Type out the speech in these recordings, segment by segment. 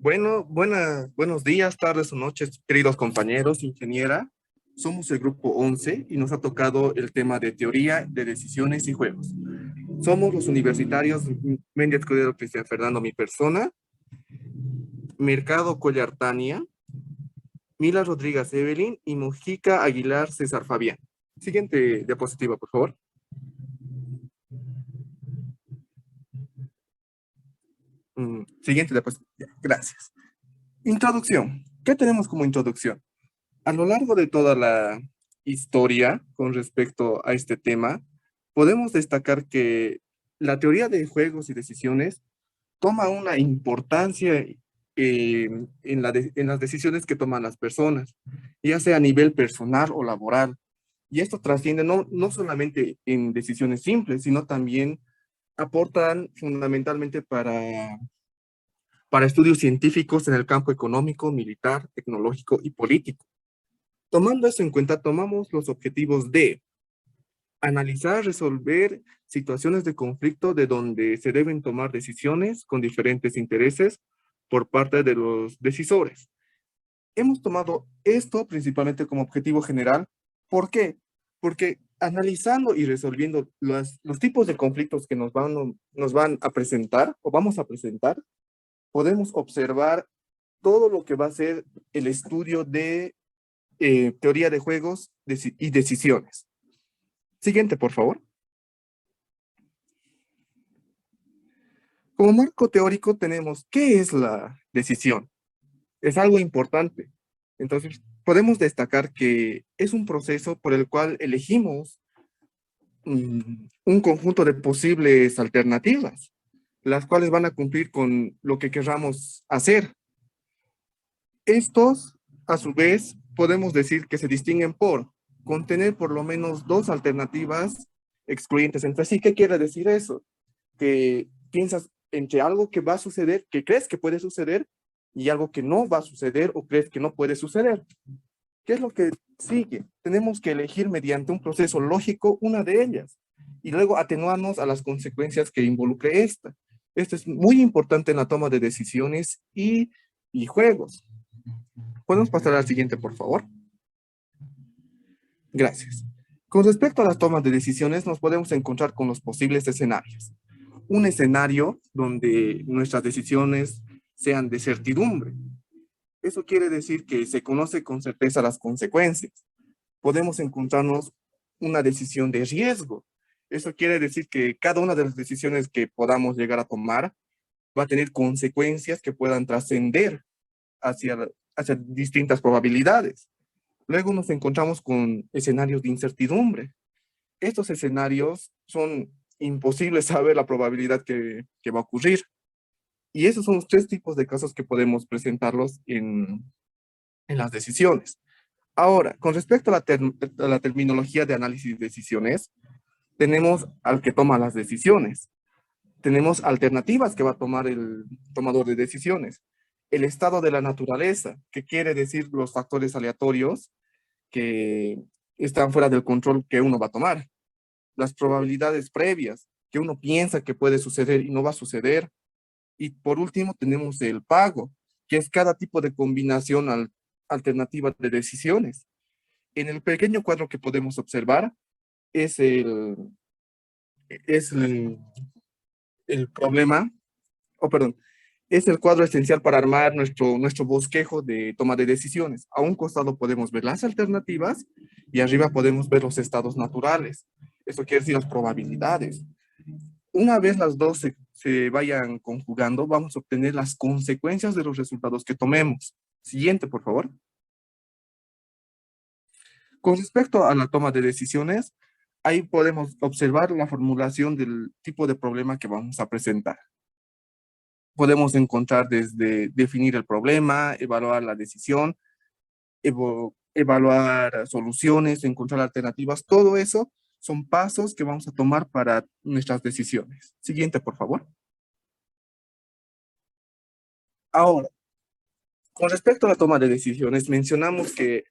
Bueno, buenos días, tardes o noches, queridos compañeros, ingeniera. Somos el grupo 11 y nos ha tocado el tema de teoría de decisiones y juegos. Somos los universitarios Mendy Escudero Cristian Fernando, mi persona, Mercado Collar Tania, Mila Rodríguez Evelyn y Mujica Aguilar César Fabián. Siguiente diapositiva, por favor. Siguiente diapositiva. Gracias. Introducción. ¿Qué tenemos como introducción? A lo largo de toda la historia con respecto a este tema, podemos destacar que la teoría de juegos y decisiones toma una importancia en las decisiones que toman las personas, ya sea a nivel personal o laboral. Y esto trasciende no solamente en decisiones simples, sino también aportan fundamentalmente para estudios científicos en el campo económico, militar, tecnológico y político. Tomando eso en cuenta, tomamos los objetivos de analizar, resolver situaciones de conflicto de donde se deben tomar decisiones con diferentes intereses por parte de los decisores. Hemos tomado esto principalmente como objetivo general. ¿Por qué? Porque analizando y resolviendo los tipos de conflictos que nos van a presentar o vamos a presentar, podemos observar todo lo que va a ser el estudio de teoría de juegos y decisiones. Siguiente, por favor. Como marco teórico tenemos, ¿qué es la decisión? Es algo importante. Entonces, podemos destacar que es un proceso por el cual elegimos un conjunto de posibles alternativas, las cuales van a cumplir con lo que querramos hacer. Estos, a su vez, podemos decir que se distinguen por contener por lo menos dos alternativas excluyentes entre sí. ¿Qué quiere decir eso? Que piensas entre algo que va a suceder, que crees que puede suceder, y algo que no va a suceder o crees que no puede suceder. ¿Qué es lo que sigue? Tenemos que elegir mediante un proceso lógico una de ellas y luego atenuarnos a las consecuencias que involucre esta. Esto es muy importante en la toma de decisiones y juegos. ¿Podemos pasar al siguiente, por favor? Gracias. Con respecto a las tomas de decisiones, nos podemos encontrar con los posibles escenarios. Un escenario donde nuestras decisiones sean de certidumbre. Eso quiere decir que se conoce con certeza las consecuencias. Podemos encontrarnos una decisión de riesgo. Eso quiere decir que cada una de las decisiones que podamos llegar a tomar va a tener consecuencias que puedan trascender hacia distintas probabilidades. Luego nos encontramos con escenarios de incertidumbre. Estos escenarios son imposibles saber la probabilidad que va a ocurrir. Y esos son los tres tipos de casos que podemos presentarlos en las decisiones. Ahora, con respecto a la terminología de análisis de decisiones, tenemos al que toma las decisiones. Tenemos alternativas que va a tomar el tomador de decisiones. El estado de la naturaleza, que quiere decir los factores aleatorios que están fuera del control que uno va a tomar. Las probabilidades previas, que uno piensa que puede suceder y no va a suceder. Y por último tenemos el pago, que es cada tipo de combinación alternativa de decisiones. En el pequeño cuadro que podemos observar es es el problema, o perdón, es el cuadro esencial para armar nuestro bosquejo de toma de decisiones. A un costado podemos ver las alternativas y arriba podemos ver los estados naturales. Eso quiere decir las probabilidades. Una vez las dos se vayan conjugando, vamos a obtener las consecuencias de los resultados que tomemos. Siguiente, por favor. Con respecto a la toma de decisiones, ahí podemos observar la formulación del tipo de problema que vamos a presentar. Podemos encontrar desde definir el problema, evaluar la decisión, evaluar soluciones, encontrar alternativas. Todo eso son pasos que vamos a tomar para nuestras decisiones. Siguiente, por favor. Ahora, con respecto a la toma de decisiones, mencionamos que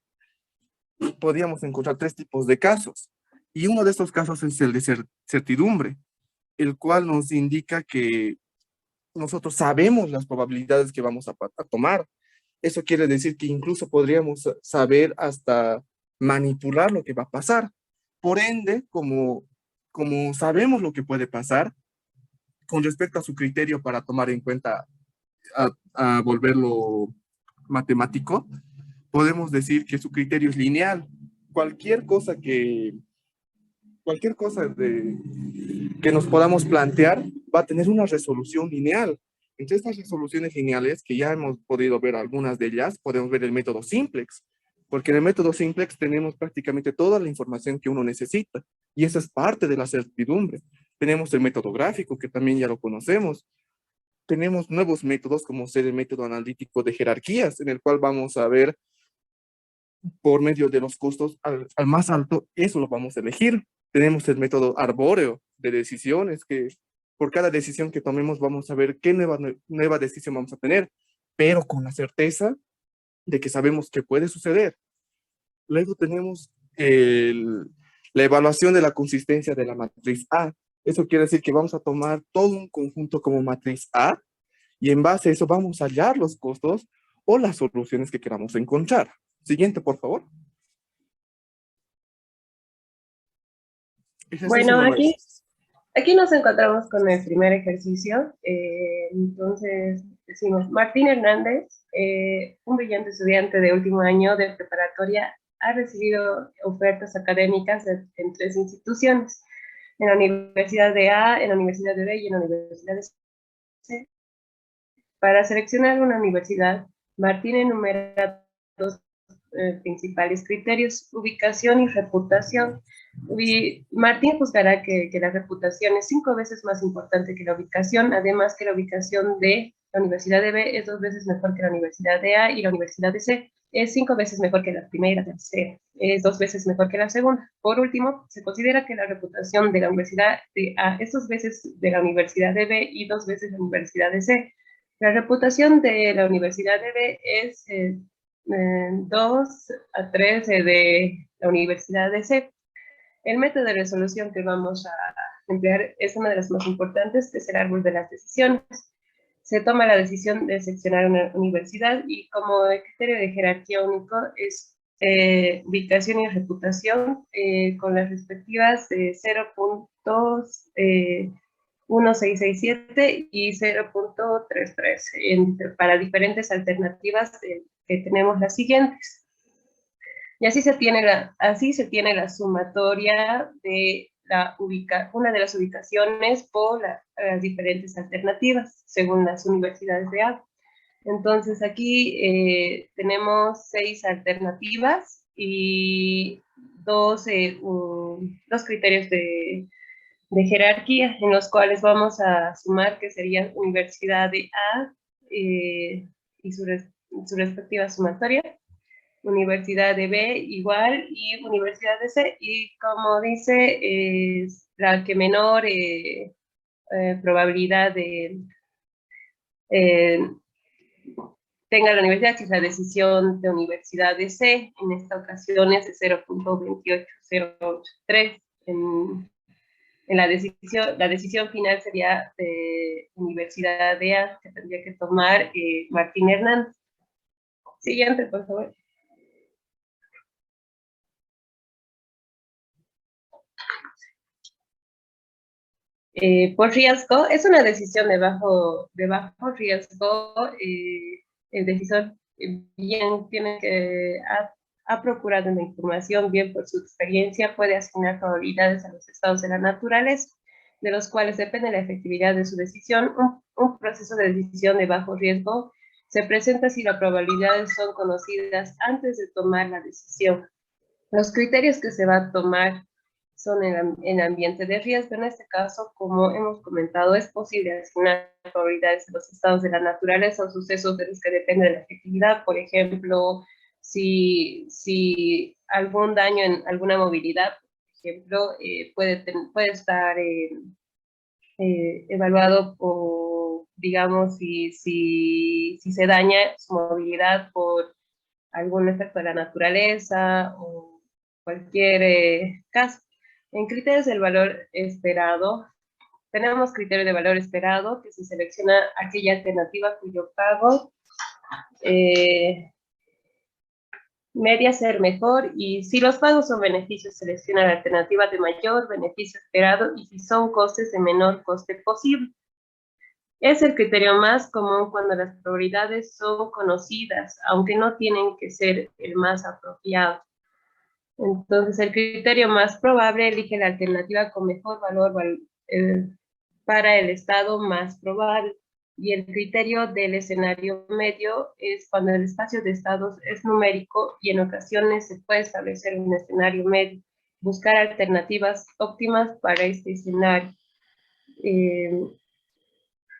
podíamos encontrar tres tipos de casos. Y uno de estos casos es el de certidumbre, el cual nos indica que nosotros sabemos las probabilidades que vamos a tomar. Eso quiere decir que incluso podríamos saber hasta manipular lo que va a pasar. Por ende, como sabemos lo que puede pasar, con respecto a su criterio para tomar en cuenta, a volverlo matemático, podemos decir que su criterio es lineal. Cualquier cosa que, cualquier cosa que nos podamos plantear va a tener una resolución lineal. Entre estas resoluciones lineales, que ya hemos podido ver algunas de ellas, podemos ver el método simplex, porque en el método simplex tenemos prácticamente toda la información que uno necesita, y esa es parte de la certidumbre. Tenemos el método gráfico, que también ya lo conocemos. Tenemos nuevos métodos, como ser el método analítico de jerarquías, en el cual vamos a ver por medio de los costos al más alto, eso lo vamos a elegir. Tenemos el método arbóreo de decisiones, que por cada decisión que tomemos vamos a ver qué nueva decisión vamos a tener, pero con la certeza de que sabemos qué puede suceder. Luego tenemos la evaluación de la consistencia de la matriz A. Eso quiere decir que vamos a tomar todo un conjunto como matriz A y en base a eso vamos a hallar los costos o las soluciones que queramos encontrar. Siguiente, por favor. Ejercicio Bueno, número aquí, 6. aquí nos encontramos con el primer ejercicio. Entonces, decimos, Martín Hernández, un brillante estudiante de último año de preparatoria, ha recibido ofertas académicas en tres instituciones, en la Universidad de A, en la Universidad de B y en la Universidad de C. Para seleccionar una universidad, Martín enumera dos principales criterios: ubicación y reputación. Martín juzgará que la reputación es 5 veces más importante que la ubicación, además que la ubicación de la Universidad de B es 2 veces mejor que la Universidad de A y la Universidad de C es 5 veces mejor que la primera y la tercera, es 2 veces mejor que la segunda. Por último, se considera que la reputación de la Universidad de A es 2 veces de la Universidad de B y 2 veces de la Universidad de C. La reputación de la Universidad de B es 2 a 3 de la Universidad de C. El método de resolución que vamos a emplear es una de las más importantes, que es el árbol de las decisiones. Se toma la decisión de seccionar una universidad y como el criterio de jerarquía único es ubicación y reputación con las respectivas 0.1667 y 0.33 para diferentes alternativas que tenemos las siguientes. Y así se tiene la sumatoria de una de las ubicaciones por las diferentes alternativas, según las universidades de A. Entonces aquí tenemos 6 alternativas y dos criterios de jerarquía, en los cuales vamos a sumar que serían universidad de A y su respectiva sumatoria, Universidad de B igual y Universidad de C, y como dice, es la que menor probabilidad de eh, tenga la universidad, que es la decisión de Universidad de C, en esta ocasión es de 0.28083. La decisión final sería de Universidad de A, que tendría que tomar Martín Hernández. Siguiente, por favor. Por riesgo, es una decisión de bajo riesgo. El decisor bien tiene que ha procurado una información, bien por su experiencia, puede asignar probabilidades a los estados de la naturaleza, de los cuales depende la efectividad de su decisión. Un proceso de decisión de bajo riesgo se presenta si las probabilidades son conocidas antes de tomar la decisión. Los criterios que se va a tomar son en ambiente de riesgo. En este caso, como hemos comentado, es posible asignar probabilidades a los estados de la naturaleza o sucesos de los que depende de la efectividad. Por ejemplo, si algún daño en alguna movilidad, por ejemplo, puede estar evaluado por, digamos, si se daña su movilidad por algún efecto de la naturaleza o cualquier caso. En criterios del valor esperado, tenemos criterio de valor esperado, que se selecciona aquella alternativa cuyo pago media ser mejor, y si los pagos son beneficios, selecciona la alternativa de mayor beneficio esperado, y si son costes, de menor coste posible. Es el criterio más común cuando las probabilidades son conocidas, aunque no tienen que ser el más apropiado. Entonces, el criterio más probable elige la alternativa con mejor valor para el estado más probable. Y el criterio del escenario medio es cuando el espacio de estados es numérico y en ocasiones se puede establecer un escenario medio. Buscar alternativas óptimas para este escenario.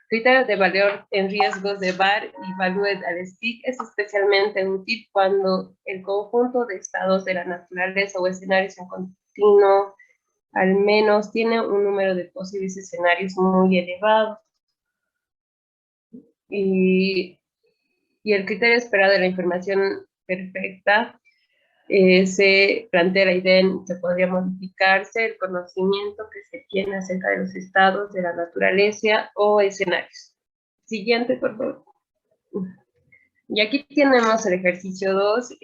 Criterio de valor en riesgos de VAR y Valued al STIC es especialmente útil cuando el conjunto de estados de la naturaleza o escenarios en continuo al menos tiene un número de posibles escenarios muy elevado. Y el criterio esperado de la información perfecta se plantea la idea en que podría modificarse el conocimiento que se tiene acerca de los estados de la naturaleza o escenarios. Siguiente, por favor. Y aquí tenemos el ejercicio 2,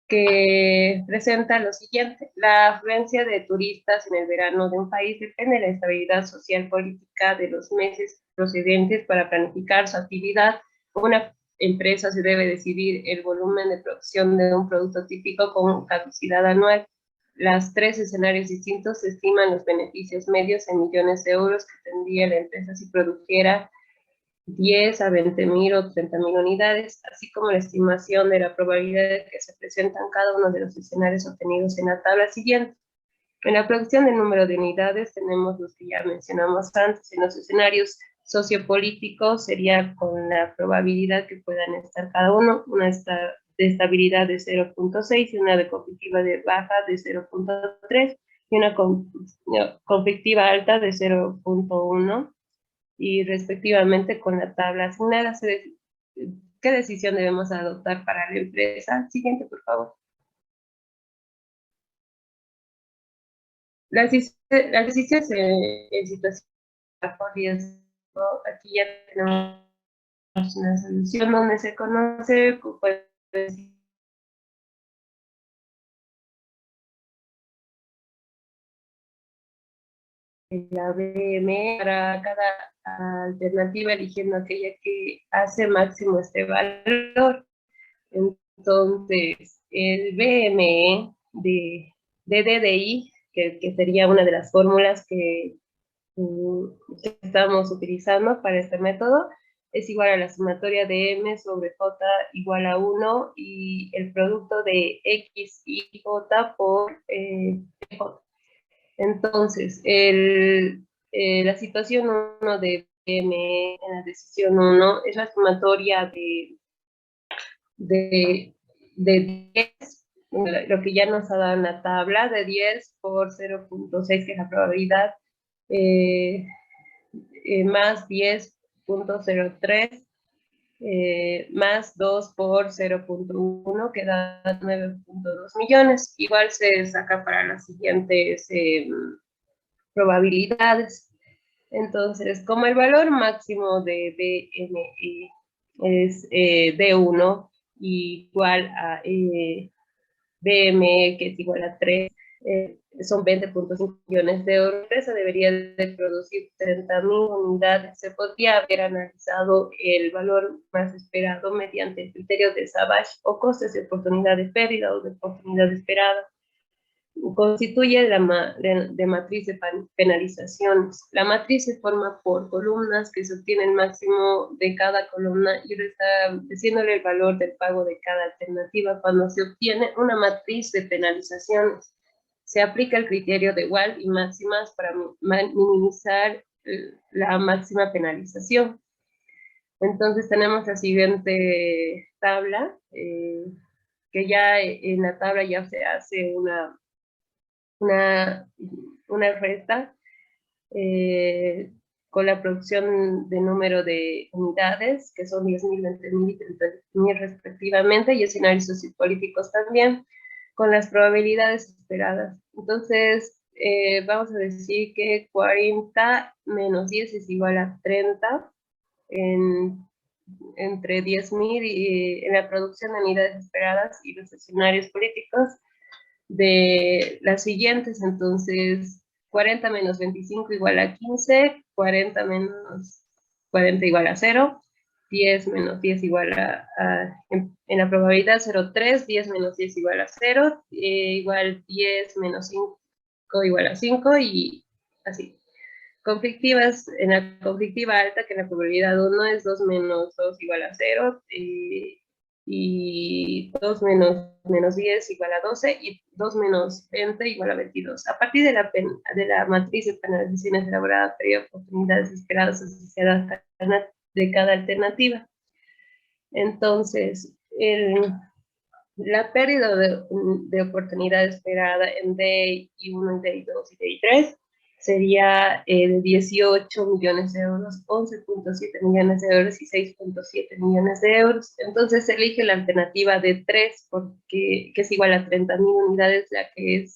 que presenta lo siguiente. La afluencia de turistas en el verano de un país depende de la estabilidad social política de los meses procedentes. Para planificar su actividad, una empresa se debe decidir el volumen de producción de un producto típico con caducidad anual. Los 3 escenarios distintos estiman los beneficios medios en millones de euros que tendría la empresa si produjera 10 a 20.000 o 30.000 unidades, así como la estimación de la probabilidad de que se presentan cada uno de los escenarios obtenidos en la tabla siguiente. En la producción del número de unidades tenemos los que ya mencionamos antes. En los escenarios sociopolíticos sería con la probabilidad que puedan estar cada uno, una de estabilidad de 0.6 y una de conflictiva de baja de 0.3 y una conflictiva alta de 0.1, y respectivamente con la tabla asignada. ¿Qué decisión debemos adoptar para la empresa? Siguiente, por favor. Las decisiones en situación de riesgo, aquí ya tenemos una solución donde se conoce la BM para cada alternativa, eligiendo aquella que hace máximo este valor. Entonces, el BME de DDI, que sería una de las fórmulas que estamos utilizando para este método, es igual a la sumatoria de M sobre J igual a 1 y el producto de X y J por J. Entonces, la situación 1 de BME en la decisión 1 es la sumatoria de 10, lo que ya nos ha dado en la tabla, de 10 por 0.6, que es la probabilidad, más 10.03, más 2 por 0.1, que da 9.2 millones. Igual se saca para las siguientes probabilidades. Entonces, como el valor máximo de BME es D1 igual a BME, que es igual a 3, son 20.5 millones de euros, la empresa debería de producir 30.000 unidades. Se podría haber analizado el valor más esperado mediante el criterio de Savage o costes de oportunidad de pérdida o de oportunidad esperada. Constituye de matriz de penalizaciones. La matriz se forma por columnas que se obtiene el máximo de cada columna y estableciéndole el valor del pago de cada alternativa. Cuando se obtiene una matriz de penalizaciones, se aplica el criterio de igual y máximas para minimizar la máxima penalización. Entonces tenemos la siguiente tabla, que ya en la tabla ya se hace una resta con la producción de número de unidades, que son 10.000, 20.000 y 30.000 respectivamente, y escenarios sociopolíticos también, con las probabilidades esperadas. Entonces, vamos a decir que 40 menos 10 es igual a 30 entre 10.000 y en la producción de unidades esperadas y los escenarios políticos de las siguientes. Entonces, 40 menos 25 igual a 15, 40 menos 40 igual a 0, 10 menos 10 igual en la probabilidad 0,3, 10 menos 10 igual a 0, igual 10 menos 5 igual a 5 y así. Conflictivas, en la conflictiva alta, que la probabilidad 1 es 2 menos 2 igual a 0, y 2 menos 10 igual a 12, y 2 menos 20 igual a 22. A partir de la matriz de penalizaciones elaborada, periodo de oportunidades esperadas asociadas de cada alternativa. Entonces, la pérdida de oportunidad esperada en DI1, DI2 y DI3 sería de 18 millones de euros, 11,7 millones de euros y 6,7 millones de euros. Entonces se elige la alternativa de 3, que es igual a 30.000 unidades, la que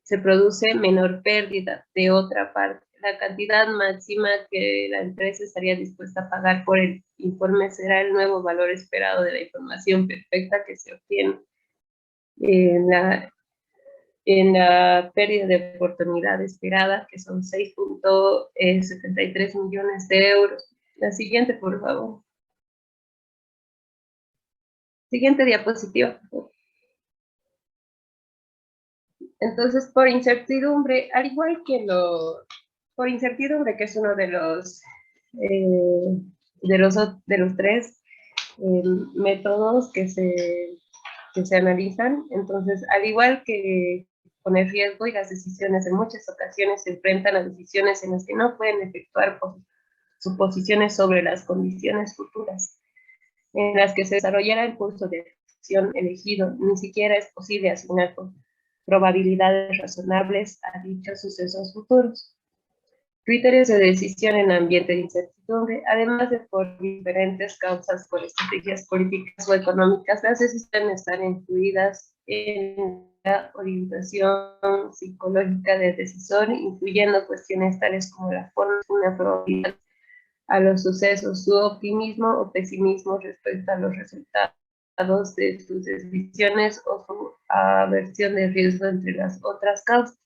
se produce menor pérdida. De otra parte, la cantidad máxima que la empresa estaría dispuesta a pagar por el informe será el nuevo valor esperado de la información perfecta que se obtiene en la pérdida de oportunidad esperada, que son 6,73 millones de euros. La siguiente, por favor. Siguiente diapositiva, por favor. Entonces, por incertidumbre, al igual que por incertidumbre, que es uno de los tres métodos que se analizan. Entonces, al igual que con el riesgo y las decisiones, en muchas ocasiones se enfrentan a decisiones en las que no pueden efectuar suposiciones sobre las condiciones futuras en las que se desarrollará el curso de acción elegido. Ni siquiera es posible asignar probabilidades razonables a dichos sucesos futuros. Criterios de decisión en ambiente de incertidumbre. Además de por diferentes causas, por estrategias políticas o económicas, las decisiones están influidas en la orientación psicológica del decisor, incluyendo cuestiones tales como la forma, una probabilidad a los sucesos, su optimismo o pesimismo respecto a los resultados de sus decisiones o su aversión de riesgo, entre las otras causas.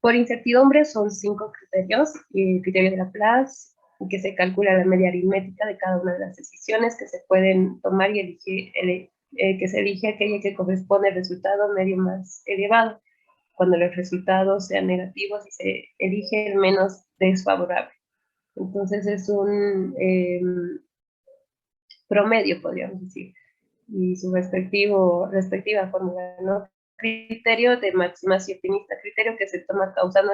Por incertidumbre son 5 criterios. El criterio de Laplace, que se calcula la media aritmética de cada una de las decisiones que se pueden tomar y que se elige aquella que corresponde al resultado medio más elevado, cuando los resultados sean negativos y se elige el menos desfavorable. Entonces es un promedio, podríamos decir, y su respectiva fórmula, ¿no? Criterio de maximación optimista, criterio que se toma causando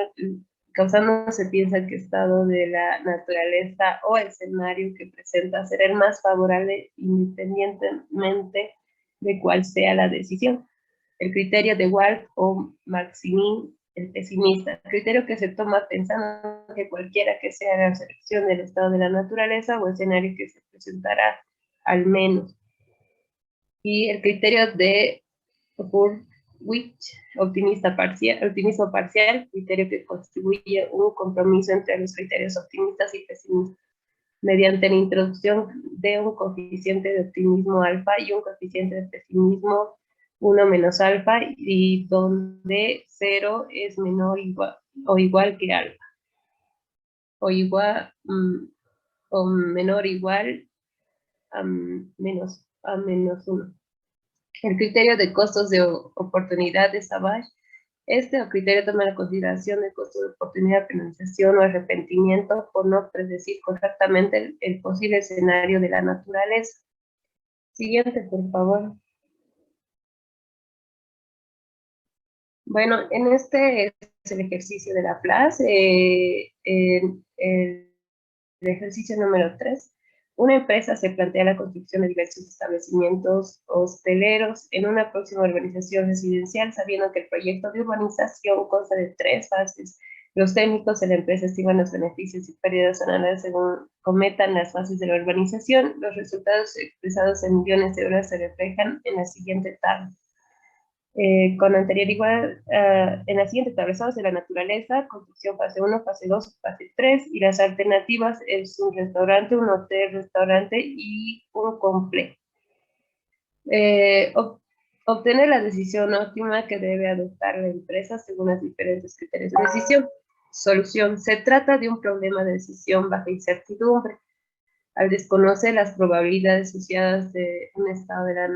se piensa que estado de la naturaleza o escenario que presenta ser el más favorable independientemente de cuál sea la decisión. El criterio de Wolf o Maximin, el pesimista, criterio que se toma pensando que cualquiera que sea la selección del estado de la naturaleza o escenario que se presentará al menos. Y el criterio de Hurwitz, optimismo parcial, criterio que constituye un compromiso entre los criterios optimistas y pesimistas, mediante la introducción de un coeficiente de optimismo alfa y un coeficiente de pesimismo 1 menos alfa, y donde 0 es menor o igual que alfa, o menor o igual a menos 1. El criterio de costos de oportunidad de Savage. Este criterio toma en consideración el costo de oportunidad, penalización o arrepentimiento por no predecir correctamente el posible escenario de la naturaleza. Siguiente, por favor. Bueno, en este es el ejercicio de Laplace, el ejercicio número 3. Una empresa se plantea la construcción de diversos establecimientos hosteleros en una próxima urbanización residencial, sabiendo que el proyecto de urbanización consta de 3 fases. Los técnicos de la empresa estiman los beneficios y pérdidas anuales según cometan las fases de la urbanización. Los resultados expresados en millones de euros se reflejan en la siguiente tabla. Con anterioridad en las siguientes tablados de la naturaleza, construcción fase 1, fase 2, fase 3, y las alternativas es un restaurante, un hotel, restaurante y un complejo. Obtener la decisión óptima que debe adoptar la empresa según los diferentes criterios de decisión. Solución. Se trata de un problema de decisión bajo incertidumbre. Al desconocer las probabilidades asociadas de un estado de la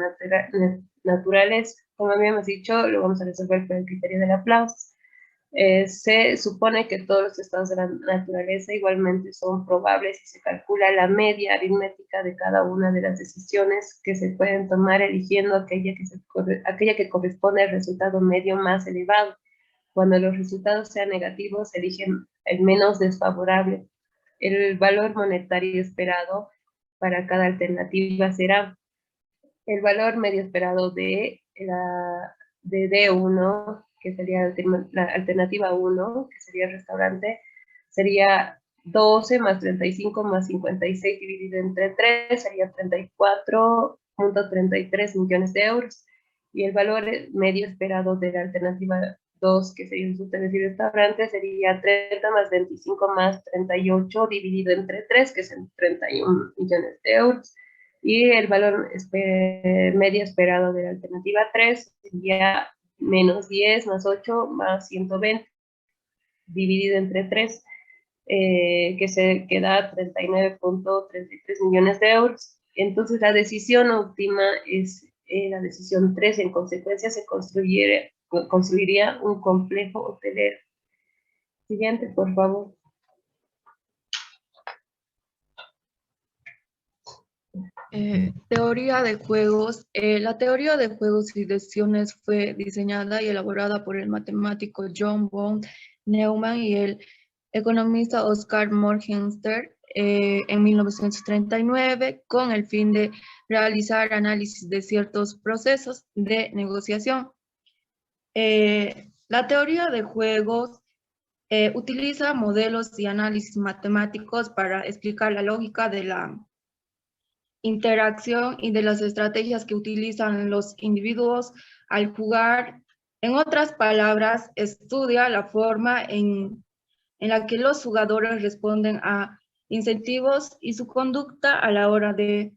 naturaleza, como habíamos dicho, lo vamos a resolver por el criterio del aplauso. Se supone que todos los estados de la naturaleza igualmente son probables y se calcula la media aritmética de cada una de las decisiones que se pueden tomar eligiendo aquella que corresponde al resultado medio más elevado. Cuando los resultados sean negativos, se eligen el menos desfavorable. El valor monetario esperado para cada alternativa será el valor medio esperado de D1, que sería la alternativa 1, que sería el restaurante, sería 12 más 35 más 56 dividido entre 3, sería 34.33 millones de euros. Y el valor medio esperado de la alternativa 2, que sería un hoteles y restaurante, sería 30 más 25 más 38 dividido entre 3, que son 31 millones de euros. Y el valor medio esperado de la alternativa 3 sería menos 10 más 8 más 120 dividido entre 3, que se queda 39.33 millones de euros. Entonces la decisión óptima es la decisión 3, en consecuencia se construiría un complejo hotelero. Siguiente, por favor. Teoría de juegos. La teoría de juegos y decisiones fue diseñada y elaborada por el matemático John von Neumann y el economista Oscar Morgenstern en 1939 con el fin de realizar análisis de ciertos procesos de negociación. La teoría de juegos utiliza modelos y análisis matemáticos para explicar la lógica de la interacción y de las estrategias que utilizan los individuos al jugar. En otras palabras, estudia la forma en la que los jugadores responden a incentivos y su conducta a la hora de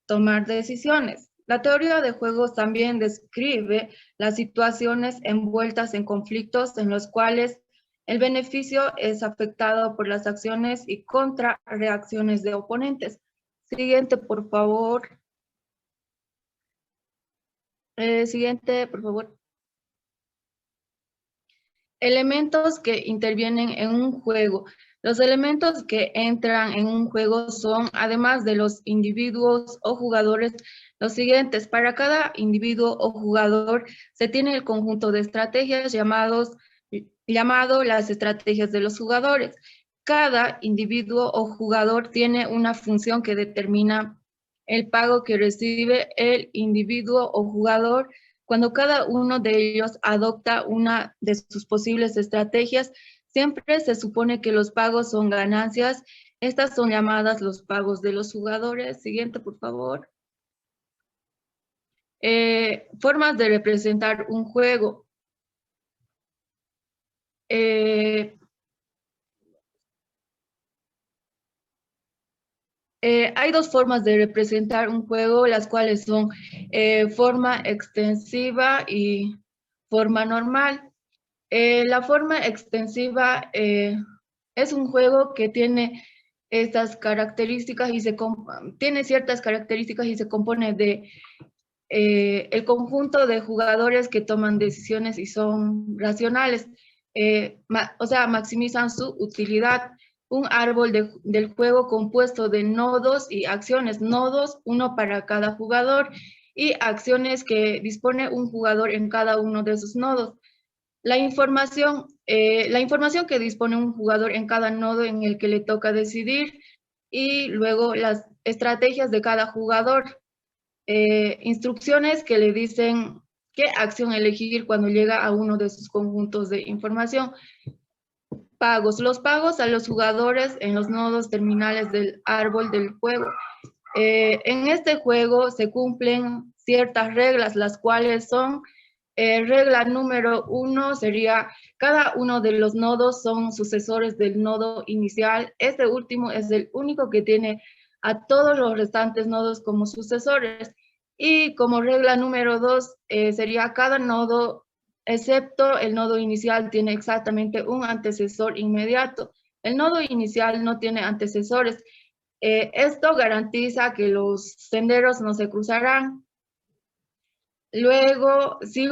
tomar decisiones. La teoría de juegos también describe las situaciones envueltas en conflictos en los cuales el beneficio es afectado por las acciones y contrarreacciones de oponentes. Siguiente, por favor. Siguiente, por favor. Elementos que intervienen en un juego. Los elementos que entran en un juego son, además de los individuos o jugadores, los siguientes. Para cada individuo o jugador se tiene el conjunto de estrategias llamado las estrategias de los jugadores. Cada individuo o jugador tiene una función que determina el pago que recibe el individuo o jugador. Cuando cada uno de ellos adopta una de sus posibles estrategias, siempre se supone que los pagos son ganancias. Estas son llamadas los pagos de los jugadores. Siguiente, por favor. Formas de representar un juego. Hay dos formas de representar un juego, las cuales son forma extensiva y forma normal. La forma extensiva es un juego que tiene estas características y tiene ciertas características y se compone de el conjunto de jugadores que toman decisiones y son racionales, o sea, maximizan su utilidad. Un árbol del juego compuesto de nodos y acciones, nodos, uno para cada jugador, y acciones que dispone un jugador en cada uno de esos nodos. La información que dispone un jugador en cada nodo en el que le toca decidir, y luego las estrategias de cada jugador. Instrucciones que le dicen qué acción elegir cuando llega a uno de sus conjuntos de información. Pagos. Los pagos a los jugadores en los nodos terminales del árbol del juego. En este juego se cumplen ciertas reglas, las cuales son Regla número 1 sería, cada uno de los nodos son sucesores del nodo inicial. Este último es el único que tiene a todos los restantes nodos como sucesores. Y como regla número 2 sería, cada nodo, excepto el nodo inicial, tiene exactamente un antecesor inmediato. El nodo inicial no tiene antecesores. Esto garantiza que los senderos no se cruzarán. Luego, si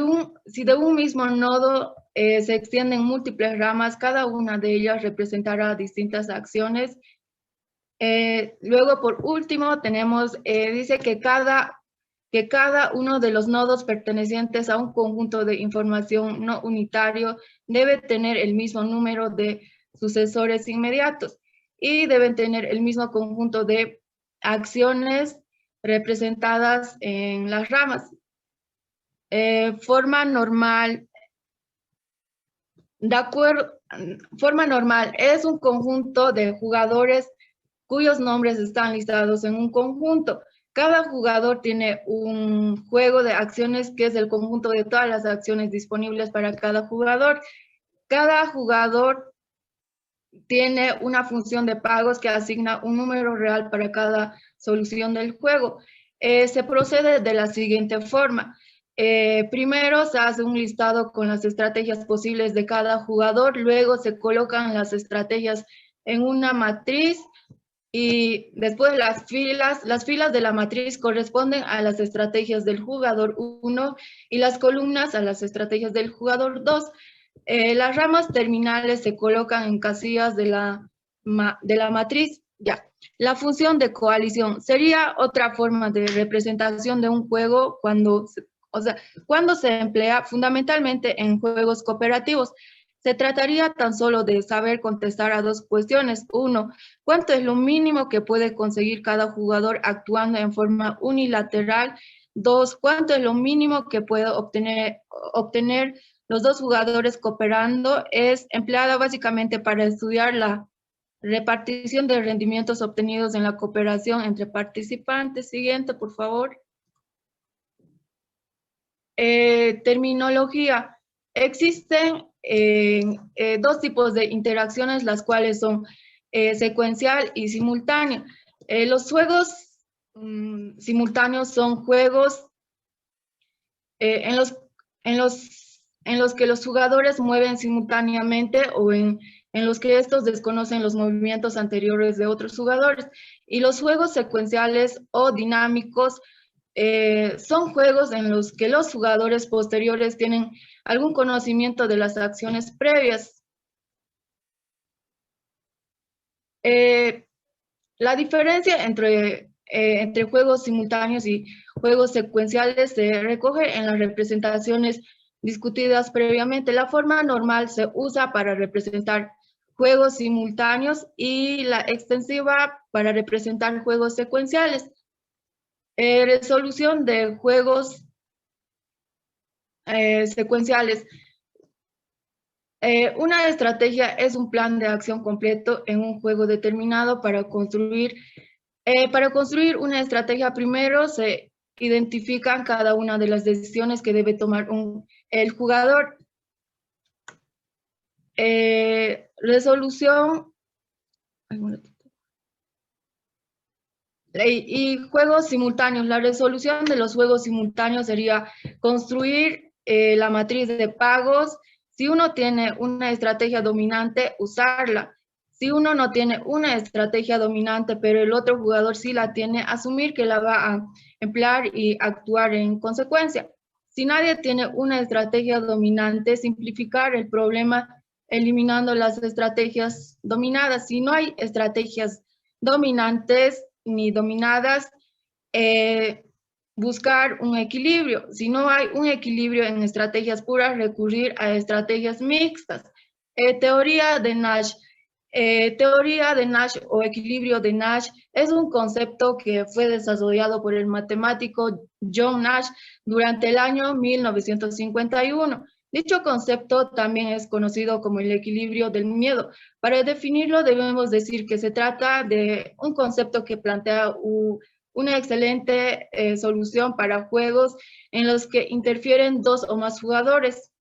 de un mismo nodo se extienden múltiples ramas, cada una de ellas representará distintas acciones. Luego, por último, tenemos, dice que cada uno de los nodos pertenecientes a un conjunto de información no unitario debe tener el mismo número de sucesores inmediatos y deben tener el mismo conjunto de acciones representadas en las ramas. Forma normal. Forma normal es un conjunto de jugadores cuyos nombres están listados en un conjunto. Cada jugador tiene un juego de acciones que es el conjunto de todas las acciones disponibles para cada jugador. Cada jugador tiene una función de pagos que asigna un número real para cada solución del juego. Se procede de la siguiente forma. Primero se hace un listado con las estrategias posibles de cada jugador, luego se colocan las estrategias en una matriz y después las filas de la matriz corresponden a las estrategias del jugador 1 y las columnas a las estrategias del jugador 2. Las ramas terminales se colocan en casillas de la matriz. Ya. La función de coalición sería otra forma de representación de un juego cuando se emplea fundamentalmente en juegos cooperativos. Se trataría tan solo de saber contestar a dos cuestiones. 1, ¿cuánto es lo mínimo que puede conseguir cada jugador actuando en forma unilateral? 2, ¿cuánto es lo mínimo que puede obtener los dos jugadores cooperando? Es empleada básicamente para estudiar la repartición de rendimientos obtenidos en la cooperación entre participantes. Siguiente, por favor. Terminología. Existen dos tipos de interacciones, las cuales son secuencial y simultáneo. Los juegos simultáneos son juegos en los que los jugadores mueven simultáneamente o en los que estos desconocen los movimientos anteriores de otros jugadores. Y los juegos secuenciales o dinámicos son juegos en los que los jugadores posteriores tienen algún conocimiento de las acciones previas. La diferencia entre juegos simultáneos y juegos secuenciales se recoge en las representaciones discutidas previamente. La forma normal se usa para representar juegos simultáneos y la extensiva para representar juegos secuenciales. Resolución de juegos secuenciales. Una estrategia es un plan de acción completo en un juego determinado. Para construir una estrategia, primero se identifican cada una de las decisiones que debe tomar el jugador. Resolución y juegos simultáneos. La resolución de los juegos simultáneos sería construir la matriz de pagos. Si uno tiene una estrategia dominante, usarla. Si uno no tiene una estrategia dominante, pero el otro jugador sí la tiene, asumir que la va a emplear y actuar en consecuencia. Si nadie tiene una estrategia dominante, simplificar el problema eliminando las estrategias dominadas. Si no hay estrategias dominantes ni dominadas, buscar un equilibrio. Si no hay un equilibrio en estrategias puras, recurrir a estrategias mixtas. Teoría de Nash. Teoría de Nash o equilibrio de Nash es un concepto que fue desarrollado por el matemático John Nash durante el año 1951. Dicho concepto también es conocido como el equilibrio del miedo. Para definirlo debemos decir que se trata de un concepto que plantea una excelente solución para juegos en los que interfieren dos o más jugadores.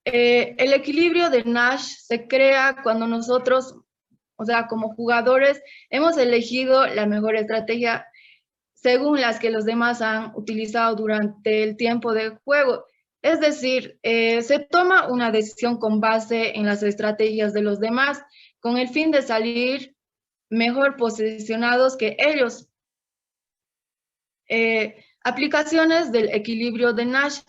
El equilibrio de Nash se crea cuando nosotros, o sea, como jugadores, hemos elegido la mejor estrategia según las que los demás han utilizado durante el tiempo de juego. Es decir, se toma una decisión con base en las estrategias de los demás, con el fin de salir mejor posicionados que ellos. Aplicaciones del equilibrio de Nash.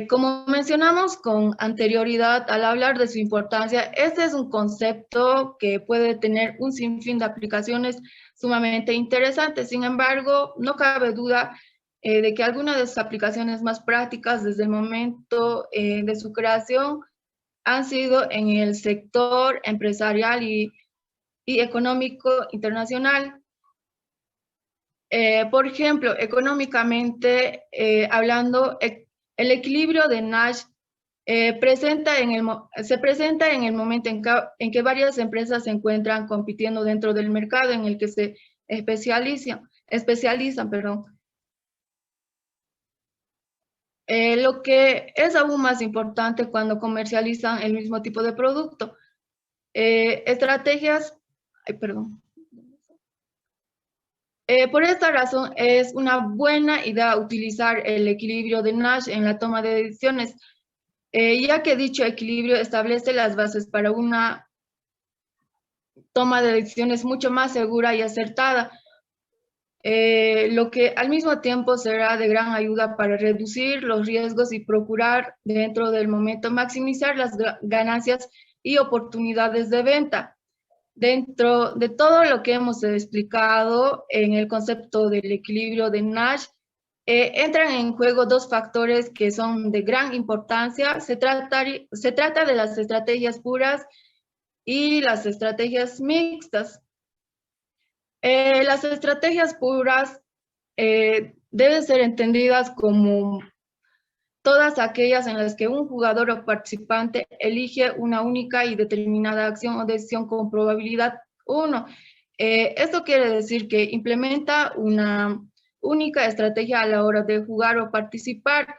Como mencionamos con anterioridad al hablar de su importancia, este es un concepto que puede tener un sinfín de aplicaciones sumamente interesantes. Sin embargo, no cabe duda de que algunas de sus aplicaciones más prácticas desde el momento de su creación han sido en el sector empresarial y económico internacional. Por ejemplo, económicamente hablando, el equilibrio de Nash se presenta en el momento en que varias empresas se encuentran compitiendo dentro del mercado en el que se especializan, perdón. Lo que es aún más importante cuando comercializan el mismo tipo de producto. Por esta razón, es una buena idea utilizar el equilibrio de Nash en la toma de decisiones, ya que dicho equilibrio establece las bases para una toma de decisiones mucho más segura y acertada, lo que al mismo tiempo será de gran ayuda para reducir los riesgos y procurar dentro del momento maximizar las ganancias y oportunidades de venta. Dentro de todo lo que hemos explicado en el concepto del equilibrio de Nash, entran en juego dos factores que son de gran importancia. Se trata de las estrategias puras y las estrategias mixtas. Las estrategias puras deben ser entendidas como todas aquellas en las que un jugador o participante elige una única y determinada acción o decisión con probabilidad 1. Esto quiere decir que implementa una única estrategia a la hora de jugar o participar.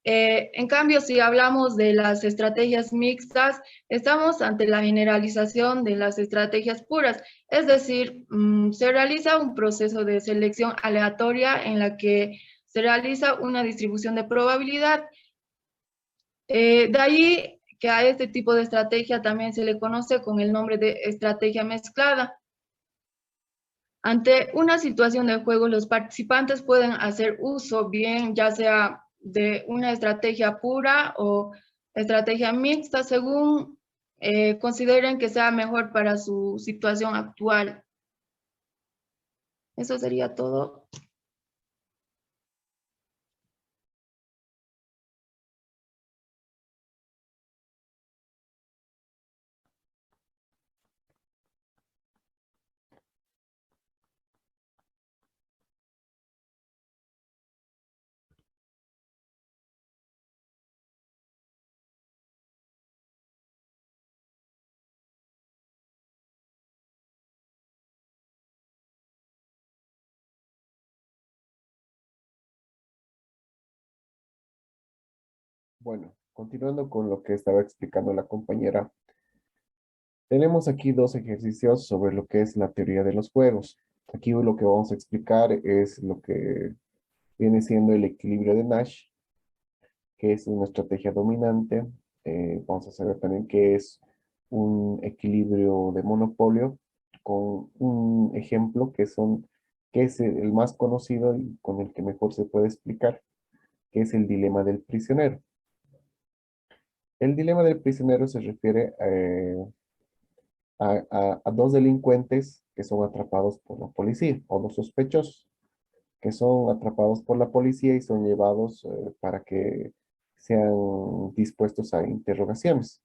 En cambio, si hablamos de las estrategias mixtas, estamos ante la generalización de las estrategias puras, es decir, se realiza un proceso de selección aleatoria en la que se realiza una distribución de probabilidad. De ahí que a este tipo de estrategia también se le conoce con el nombre de estrategia mezclada. Ante una situación de juego, los participantes pueden hacer uso bien, ya sea de una estrategia pura o estrategia mixta, según consideren que sea mejor para su situación actual. Eso sería todo. Bueno, continuando con lo que estaba explicando la compañera, tenemos aquí dos ejercicios sobre lo que es la teoría de los juegos. Aquí lo que vamos a explicar es lo que viene siendo el equilibrio de Nash, que es una estrategia dominante. Vamos a saber también qué es un equilibrio de monopolio, con un ejemplo que es el más conocido y con el que mejor se puede explicar, que es el dilema del prisionero. El dilema del prisionero se refiere a dos delincuentes que son atrapados por la policía, o dos sospechosos, que son atrapados por la policía y son llevados para que sean dispuestos a interrogaciones.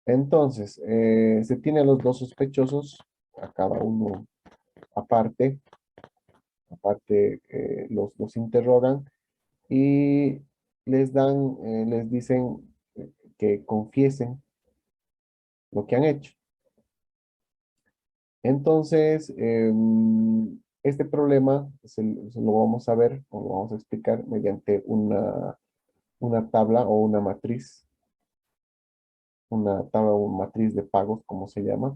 Entonces, se tiene a los dos sospechosos, a cada uno aparte, los interrogan y les dicen que confiesen lo que han hecho. Entonces, Este problema se lo vamos a ver o lo vamos a explicar mediante una tabla o una matriz. Una tabla o matriz de pagos, como se llama,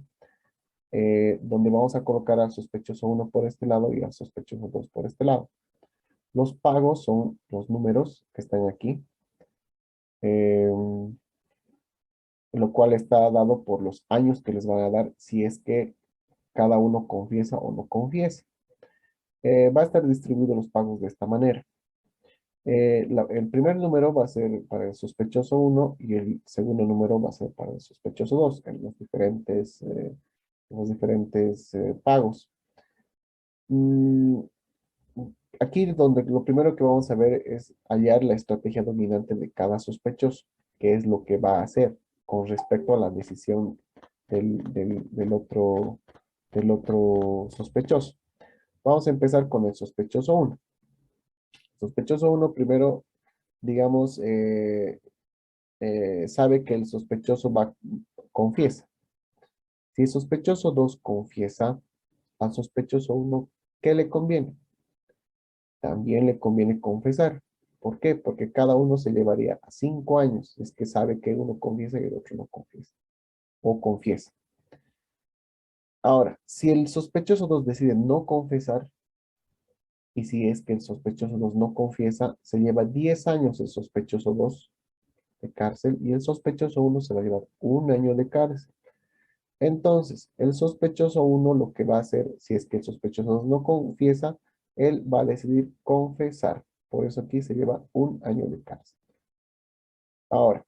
donde vamos a colocar al sospechoso 1 por este lado y al sospechoso 2 por este lado. Los pagos son los números que están aquí, lo cual está dado por los años que les van a dar si es que cada uno confiesa o no confiesa. Va a estar distribuido los pagos de esta manera. El primer número va a ser para el sospechoso 1 y el segundo número va a ser para el sospechoso 2 en los diferentes pagos. Aquí donde lo primero que vamos a ver es hallar la estrategia dominante de cada sospechoso, que es lo que va a hacer con respecto a la decisión del otro sospechoso. Vamos a empezar con el sospechoso 1. Sospechoso 1 primero, digamos, sabe que el sospechoso confiesa. Si el sospechoso 2 confiesa, al sospechoso 1, ¿qué le conviene? También le conviene confesar. ¿Por qué? Porque cada uno se llevaría a 5 años. Es que sabe que uno confiesa y el otro no confiesa. O confiesa. Ahora, si el sospechoso 2 decide no confesar, y si es que el sospechoso 2 no confiesa, se lleva 10 años el sospechoso 2 de cárcel y el sospechoso 1 se va a llevar 1 año de cárcel. Entonces, el sospechoso 1 lo que va a hacer, si es que el sospechoso 2 no confiesa, él va a decidir confesar. Por eso aquí se lleva 1 año de cárcel. Ahora,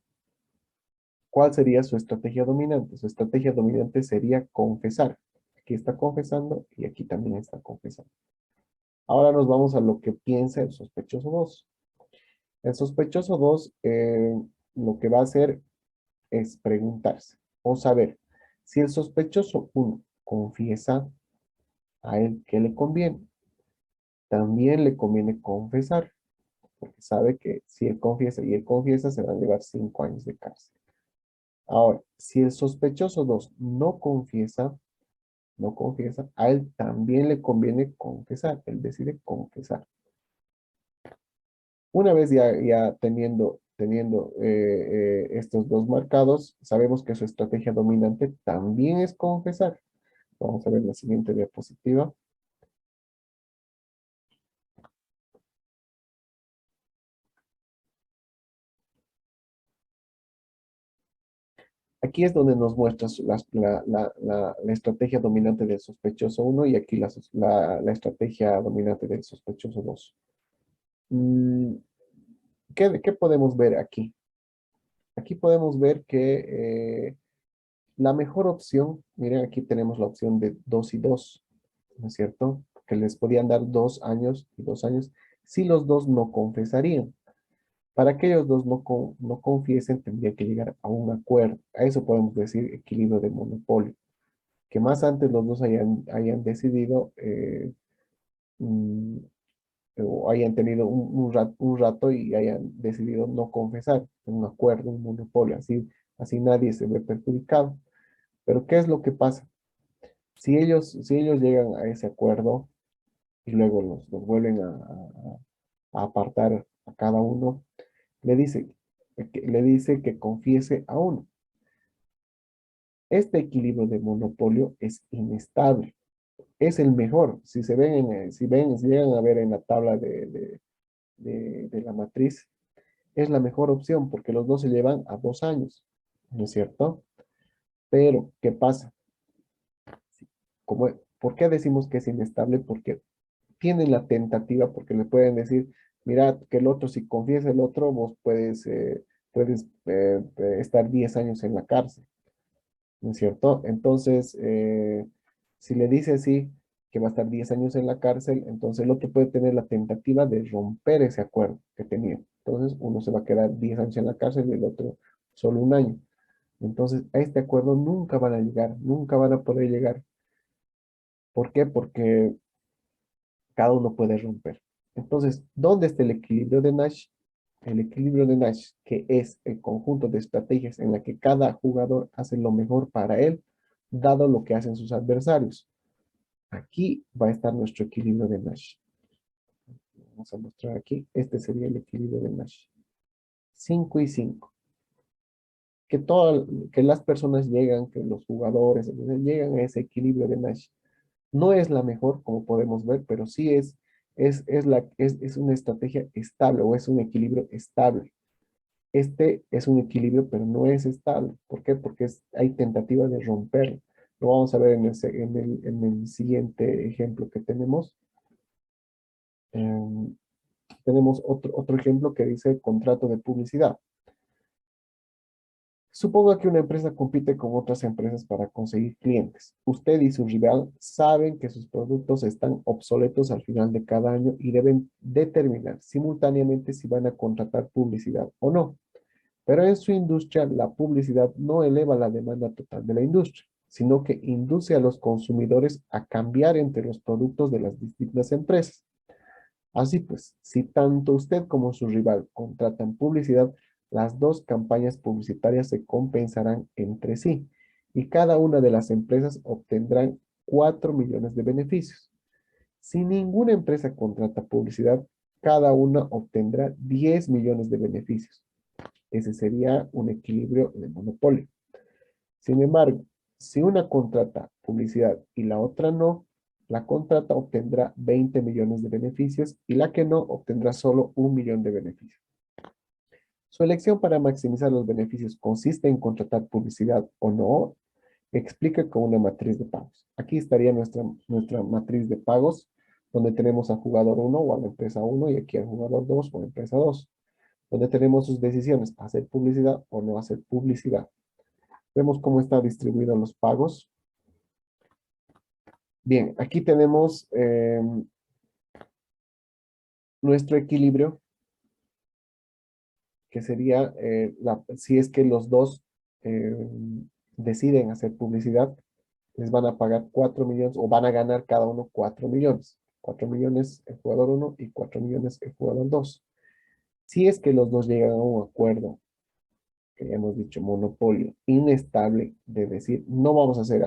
¿cuál sería su estrategia dominante? Su estrategia dominante sería confesar. Aquí está confesando y aquí también está confesando. Ahora nos vamos a lo que piensa el sospechoso 2. El sospechoso 2 lo que va a hacer es preguntarse o saber si el sospechoso 1 confiesa, a él qué le conviene. También le conviene confesar, porque sabe que si él confiesa y él confiesa, se va a llevar 5 años de cárcel. Ahora, si el sospechoso 2 no confiesa, a él también le conviene confesar, él decide confesar. Una vez ya teniendo estos dos marcados, sabemos que su estrategia dominante también es confesar. Vamos a ver la siguiente diapositiva. Aquí es donde nos muestra la estrategia dominante del sospechoso 1 y aquí la estrategia dominante del sospechoso 2. ¿Qué podemos ver aquí? Aquí podemos ver que la mejor opción, miren, aquí tenemos la opción de 2 y 2, ¿no es cierto? Que les podían dar 2 años y 2 años si los dos no confesarían. Para que ellos dos no confiesen, tendría que llegar a un acuerdo. A eso podemos decir equilibrio de monopolio. Que más antes los dos hayan decidido mm, o hayan tenido un rato y hayan decidido no confesar. Un acuerdo, un monopolio. Así nadie se ve perjudicado. Pero ¿qué es lo que pasa? Si ellos llegan a ese acuerdo y luego los vuelven a apartar a cada uno, le dice que confiese a uno. Este equilibrio de monopolio es inestable. Es el mejor. Si llegan a ver en la tabla de la matriz, es la mejor opción porque los dos se llevan a 2 años, ¿no es cierto? Pero, ¿qué pasa? ¿Por qué decimos que es inestable? Porque tienen la tentativa, porque le pueden decir, mira, que el otro, si confiesa el otro, vos puedes estar 10 años en la cárcel, ¿no es cierto? Entonces, si le dice así, que va a estar 10 años en la cárcel, entonces el otro puede tener la tentativa de romper ese acuerdo que tenía. Entonces, uno se va a quedar 10 años en la cárcel y el otro solo 1 año. Entonces, a este acuerdo nunca van a llegar, nunca van a poder llegar. ¿Por qué? Porque cada uno puede romper. Entonces, ¿dónde está el equilibrio de Nash? El equilibrio de Nash, que es el conjunto de estrategias en la que cada jugador hace lo mejor para él, dado lo que hacen sus adversarios. aquí va a estar nuestro equilibrio de Nash. Vamos a mostrar aquí. Este sería el equilibrio de Nash. 5 y 5. Que las personas llegan, que los jugadores llegan a ese equilibrio de Nash. No es la mejor, como podemos ver, pero sí es una estrategia estable o es un equilibrio estable. Este es un equilibrio, pero no es estable. ¿Por qué? Porque hay tentativa de romperlo. Lo vamos a ver en el siguiente ejemplo que tenemos. Tenemos otro ejemplo que dice contrato de publicidad. Suponga que una empresa compite con otras empresas para conseguir clientes. Usted y su rival saben que sus productos están obsoletos al final de cada año y deben determinar simultáneamente si van a contratar publicidad o no. Pero en su industria, la publicidad no eleva la demanda total de la industria, sino que induce a los consumidores a cambiar entre los productos de las distintas empresas. Así pues, si tanto usted como su rival contratan publicidad, las dos campañas publicitarias se compensarán entre sí y cada una de las empresas obtendrán 4 millones de beneficios. Si ninguna empresa contrata publicidad, cada una obtendrá 10 millones de beneficios. Ese sería un equilibrio de monopolio. Sin embargo, si una contrata publicidad y la otra no, la contrata obtendrá 20 millones de beneficios y la que no obtendrá solo 1 millón de beneficios. Su elección para maximizar los beneficios consiste en contratar publicidad o no, explica con una matriz de pagos. Aquí estaría nuestra matriz de pagos, donde tenemos al jugador 1 o a la empresa 1 y aquí al jugador 2 o a la empresa 2, donde tenemos sus decisiones, hacer publicidad o no hacer publicidad. Vemos cómo están distribuidos los pagos. Bien, aquí tenemos nuestro equilibrio, que sería si es que los dos eh, deciden hacer publicidad, les van a pagar 4 millones o van a ganar cada uno 4 millones. 4 millones el jugador 1 y 4 millones el jugador 2. Si es que los dos llegan a un acuerdo, que ya hemos dicho, monopolio inestable, de decir, no vamos a hacer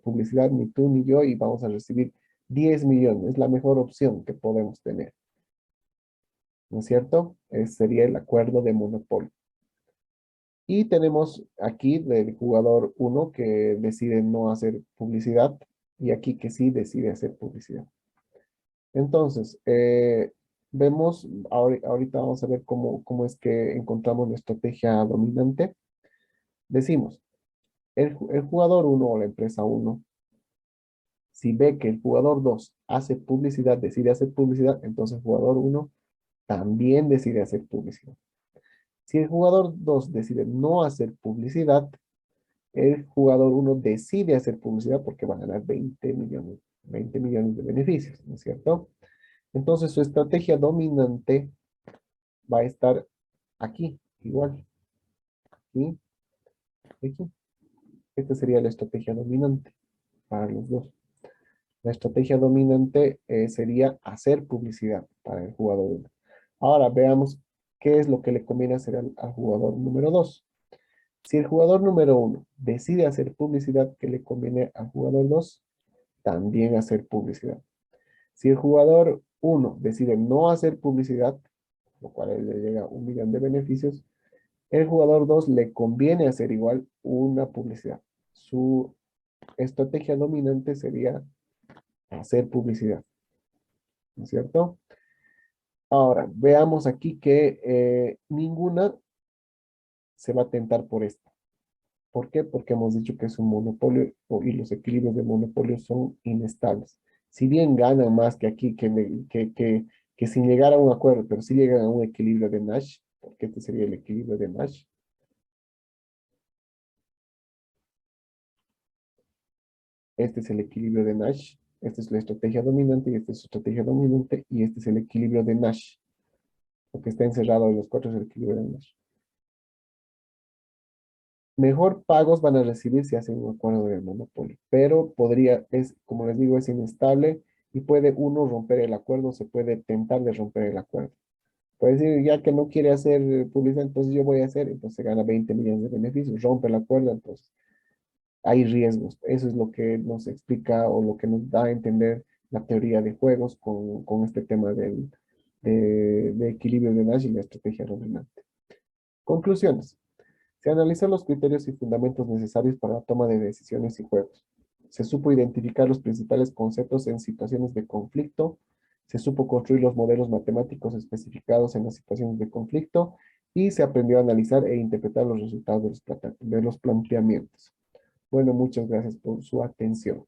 publicidad ni tú ni yo y vamos a recibir 10 millones, es la mejor opción que podemos tener. ¿No es cierto? Sería el acuerdo de monopolio. Y tenemos aquí del jugador 1 que decide no hacer publicidad y aquí que sí decide hacer publicidad. Entonces, vemos, ahorita vamos a ver cómo es que encontramos la estrategia dominante. Decimos, el jugador 1 o la empresa 1, si ve que el jugador 2 hace publicidad, decide hacer publicidad, entonces el jugador 1 también decide hacer publicidad. Si el jugador 2 decide no hacer publicidad, el jugador 1 decide hacer publicidad porque va a ganar 20 millones de beneficios, ¿no es cierto? Entonces su estrategia dominante va a estar aquí, igual. Aquí, aquí. Esta sería la estrategia dominante para los dos. La estrategia dominante sería hacer publicidad para el jugador 1. Ahora veamos qué es lo que le conviene hacer al jugador número 2. Si el jugador número 1 decide hacer publicidad, ¿qué le conviene al jugador 2? También hacer publicidad. Si el jugador 1 decide no hacer publicidad, lo cual le llega 1 millón de beneficios, el jugador 2 le conviene hacer igual una publicidad. Su estrategia dominante sería hacer publicidad, ¿no es cierto? Ahora, veamos aquí que ninguna se va a tentar por esta. ¿Por qué? Porque hemos dicho que es un monopolio y los equilibrios de monopolio son inestables. Si bien ganan más que aquí, que sin llegar a un acuerdo, pero sí llegan a un equilibrio de Nash, porque este sería el equilibrio de Nash. Este es el equilibrio de Nash. Esta es la estrategia dominante y esta es su estrategia dominante y este es el equilibrio de Nash. Lo que está encerrado en los cuatro es el equilibrio de Nash. Mejor pagos van a recibir si hacen un acuerdo de monopolio, pero como les digo, es inestable y puede uno romper el acuerdo, se puede tentar de romper el acuerdo. Puede decir, ya que no quiere hacer publicidad, entonces yo voy a hacer, entonces gana 20 millones de beneficios, rompe el acuerdo, entonces hay riesgos. Eso es lo que nos explica o lo que nos da a entender la teoría de juegos con este tema de equilibrio de Nash y la estrategia dominante. Conclusiones. Se analizó los criterios y fundamentos necesarios para la toma de decisiones y juegos. Se supo identificar los principales conceptos en situaciones de conflicto. Se supo construir los modelos matemáticos especificados en las situaciones de conflicto y se aprendió a analizar e interpretar los resultados de los planteamientos. Bueno, muchas gracias por su atención.